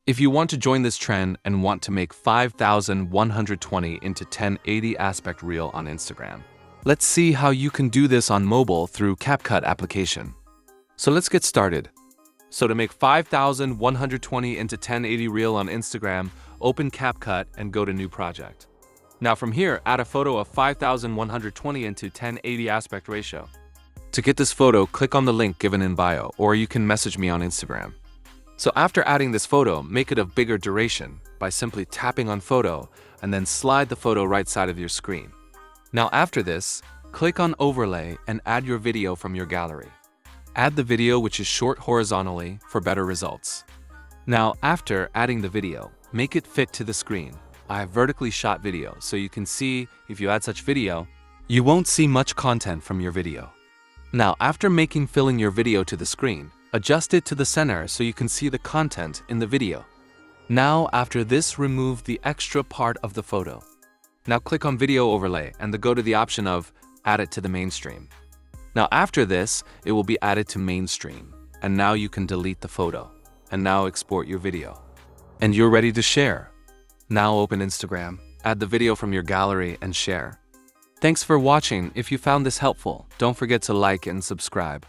If you want to join this trend and want to make 5120 into 1080 aspect reel on Instagram, let's see how you can do this on mobile through CapCut application. So let's get started. So to make 5120 into 1080 reel on Instagram, open CapCut and go to New Project. Now from here, add a photo of 5120 into 1080 aspect ratio. To get this photo, click on the link given in bio, or you can message me on Instagram. So after adding this photo, make it of bigger duration by simply tapping on photo and then slide the photo right side of your screen. Now after this, click on overlay and add your video from your gallery. Add the video which is short horizontally for better results. Now after adding the video, make it fit to the screen. I have vertically shot video, so you can see if you add such video, you won't see much content from your video. Now after filling your video to the screen, adjust it to the center so you can see the content in the video. Now after this, remove the extra part of the photo. Now click on video overlay and go to the option of add it to the mainstream. Now after this, it will be added to mainstream, and now you can delete the photo and now export your video. And you're ready to share. Now open Instagram, add the video from your gallery and share. Thanks for watching. If you found this helpful, don't forget to like and subscribe.